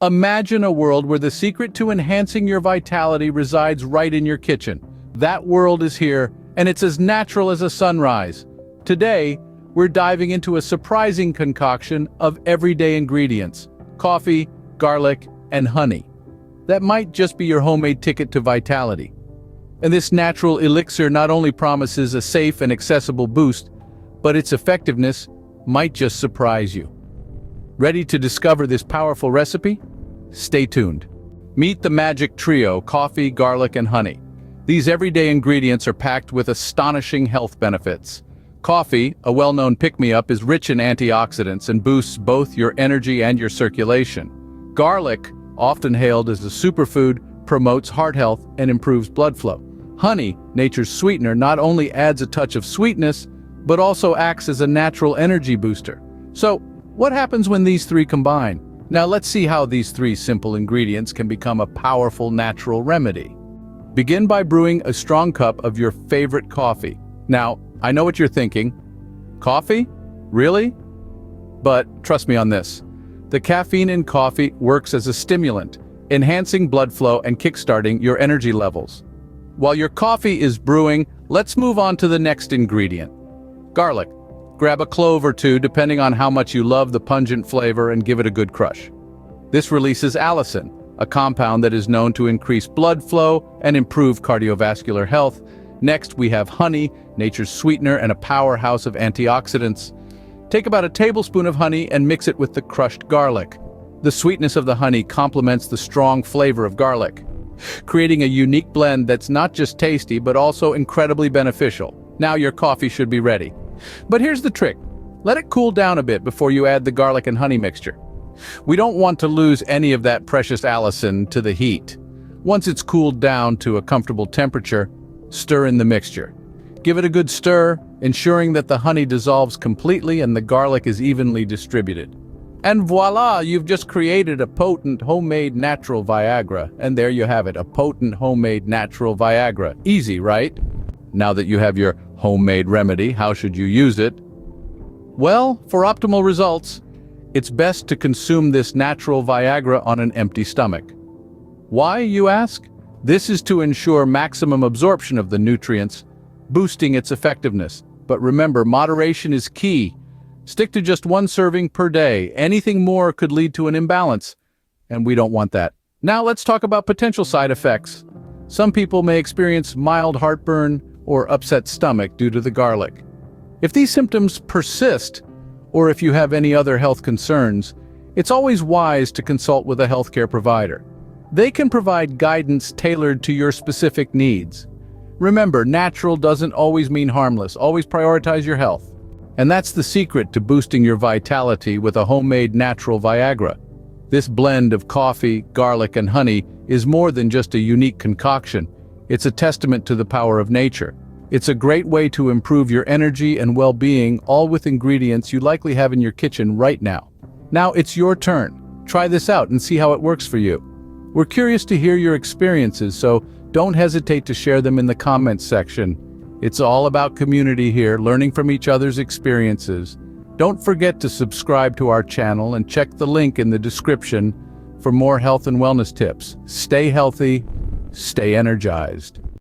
Imagine a world where the secret to enhancing your vitality resides right in your kitchen. That world is here, and it's as natural as a sunrise. Today, we're diving into a surprising concoction of everyday ingredients: coffee, garlic, and honey. That might just be your homemade ticket to vitality. And this natural elixir not only promises a safe and accessible boost, but its effectiveness might just surprise you. Ready to discover this powerful recipe? Stay tuned. Meet the magic trio: coffee, garlic, and honey. These everyday ingredients are packed with astonishing health benefits. Coffee, a well-known pick-me-up, is rich in antioxidants and boosts both your energy and your circulation. Garlic, often hailed as a superfood, promotes heart health and improves blood flow. Honey, nature's sweetener, not only adds a touch of sweetness, but also acts as a natural energy booster. So, what happens when these three combine? Now let's see how these three simple ingredients can become a powerful natural remedy. Begin by brewing a strong cup of your favorite coffee. Now, I know what you're thinking. Coffee? Really? But trust me on this. The caffeine in coffee works as a stimulant, enhancing blood flow and kickstarting your energy levels. While your coffee is brewing, let's move on to the next ingredient: garlic. Grab a clove or two, depending on how much you love the pungent flavor, and give it a good crush. This releases allicin, a compound that is known to increase blood flow and improve cardiovascular health. Next, we have honey, nature's sweetener and a powerhouse of antioxidants. Take about a tablespoon of honey and mix it with the crushed garlic. The sweetness of the honey complements the strong flavor of garlic, creating a unique blend that's not just tasty but also incredibly beneficial. Now your coffee should be ready. But here's the trick. Let it cool down a bit before you add the garlic and honey mixture. We don't want to lose any of that precious allicin to the heat. Once it's cooled down to a comfortable temperature, stir in the mixture. Give it a good stir, ensuring that the honey dissolves completely and the garlic is evenly distributed. And voila, you've just created a potent homemade natural Viagra. And there you have it, a potent homemade natural Viagra. Easy, right? Now that you have your homemade remedy, how should you use it? Well, for optimal results, it's best to consume this natural Viagra on an empty stomach. Why, you ask? This is to ensure maximum absorption of the nutrients, boosting its effectiveness. But remember, moderation is key. Stick to just one serving per day. Anything more could lead to an imbalance, and we don't want that. Now let's talk about potential side effects. Some people may experience mild heartburn or upset stomach due to the garlic. If these symptoms persist, or if you have any other health concerns, it's always wise to consult with a healthcare provider. They can provide guidance tailored to your specific needs. Remember, natural doesn't always mean harmless. Always prioritize your health. And that's the secret to boosting your vitality with a homemade natural Viagra. This blend of coffee, garlic, and honey is more than just a unique concoction. It's a testament to the power of nature. It's a great way to improve your energy and well-being, all with ingredients you likely have in your kitchen right now. Now it's your turn. Try this out and see how it works for you. We're curious to hear your experiences, so don't hesitate to share them in the comments section. It's all about community here, learning from each other's experiences. Don't forget to subscribe to our channel and check the link in the description for more health and wellness tips. Stay healthy, stay energized.